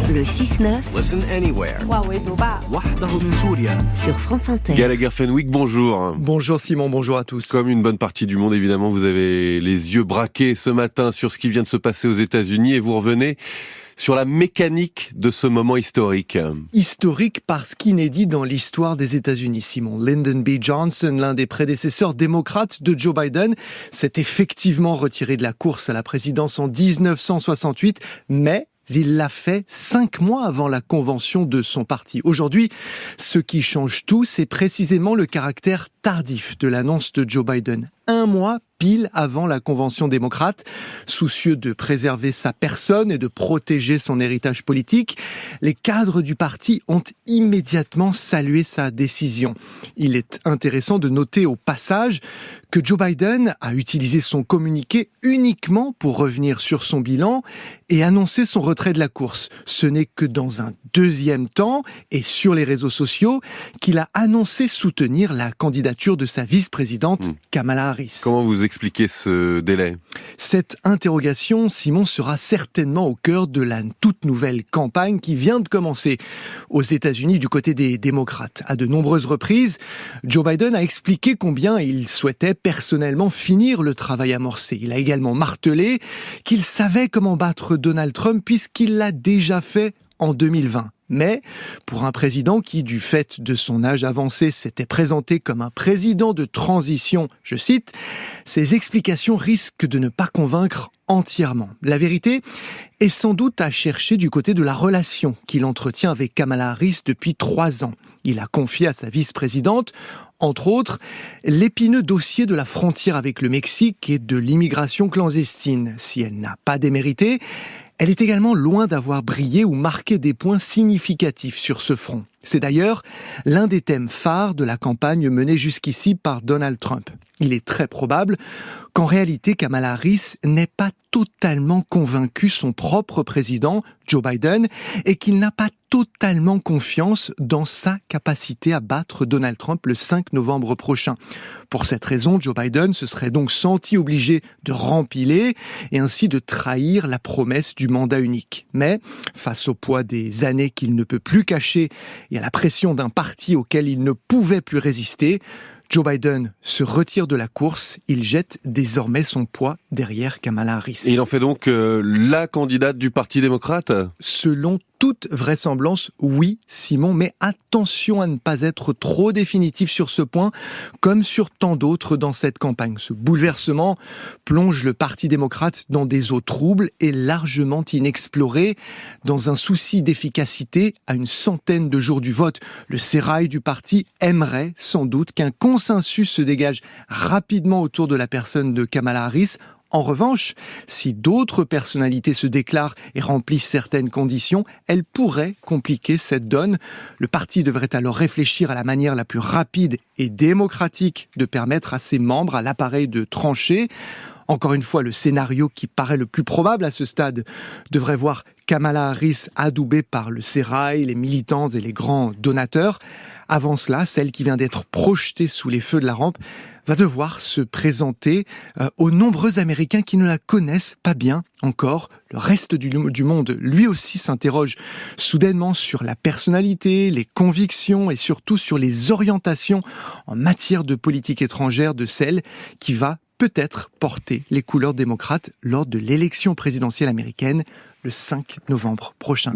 Le 6-9. Listen anywhere. Sur France Inter. Gallagher Fenwick, bonjour. Bonjour Simon, bonjour à tous. Comme une bonne partie du monde, évidemment, vous avez les yeux braqués ce matin sur ce qui vient de se passer aux États-Unis et vous revenez sur la mécanique de ce moment historique. Historique parce qu'inédit dans l'histoire des États-Unis, Simon. Lyndon B. Johnson, l'un des prédécesseurs démocrates de Joe Biden, s'est effectivement retiré de la course à la présidence en 1968, mais il l'a fait 5 mois avant la convention de son parti. Aujourd'hui, ce qui change tout, c'est précisément le caractère tardif de l'annonce de Joe Biden. 1 mois pile avant la convention démocrate, soucieux de préserver sa personne et de protéger son héritage politique, les cadres du parti ont immédiatement salué sa décision. Il est intéressant de noter au passage que Joe Biden a utilisé son communiqué uniquement pour revenir sur son bilan et annoncer son retrait de la course. Ce n'est que dans un deuxième temps et sur les réseaux sociaux qu'il a annoncé soutenir la candidature de sa vice-présidente Kamala Harris. Comment vous expliquez ce délai ? Cette interrogation, Simon, sera certainement au cœur de la toute nouvelle campagne qui vient de commencer aux États-Unis du côté des démocrates. À de nombreuses reprises, Joe Biden a expliqué combien il souhaitait personnellement finir le travail amorcé. Il a également martelé qu'il savait comment battre Donald Trump puisqu'il l'a déjà fait en 2020. Mais pour un président qui, du fait de son âge avancé, s'était présenté comme un président de transition, je cite, ses explications risquent de ne pas convaincre entièrement. La vérité est sans doute à chercher du côté de la relation qu'il entretient avec Kamala Harris depuis 3 ans. Il a confié à sa vice-présidente, entre autres, l'épineux dossier de la frontière avec le Mexique et de l'immigration clandestine. Si elle n'a pas démérité, elle est également loin d'avoir brillé ou marqué des points significatifs sur ce front. C'est d'ailleurs l'un des thèmes phares de la campagne menée jusqu'ici par Donald Trump. Il est très probable qu'en réalité, Kamala Harris n'ait pas totalement convaincu son propre président, Joe Biden, et qu'il n'a pas totalement confiance dans sa capacité à battre Donald Trump le 5 novembre prochain. Pour cette raison, Joe Biden se serait donc senti obligé de rempiler et ainsi de trahir la promesse du mandat unique. Mais, face au poids des années qu'il ne peut plus cacher et à la pression d'un parti auquel il ne pouvait plus résister, Joe Biden se retire de la course, il jette désormais son poids derrière Kamala Harris. Et il en fait donc la candidate du Parti démocrate ? Selon toute vraisemblance, oui, Simon, mais attention à ne pas être trop définitif sur ce point, comme sur tant d'autres dans cette campagne. Ce bouleversement plonge le Parti démocrate dans des eaux troubles et largement inexplorées. Dans un souci d'efficacité, à une centaine de jours du vote, le sérail du parti aimerait sans doute qu'un consensus se dégage rapidement autour de la personne de Kamala Harris. En revanche, si d'autres personnalités se déclarent et remplissent certaines conditions, elles pourraient compliquer cette donne. Le parti devrait alors réfléchir à la manière la plus rapide et démocratique de permettre à ses membres, à l'appareil de trancher. Encore une fois, le scénario qui paraît le plus probable à ce stade devrait voir Kamala Harris adoubée par le sérail, les militants et les grands donateurs. Avant cela, celle qui vient d'être projetée sous les feux de la rampe va devoir se présenter aux nombreux Américains qui ne la connaissent pas bien encore. Le reste du monde, lui aussi, s'interroge soudainement sur la personnalité, les convictions et surtout sur les orientations en matière de politique étrangère de celle qui va peut-être porter les couleurs démocrates lors de l'élection présidentielle américaine le 5 novembre prochain.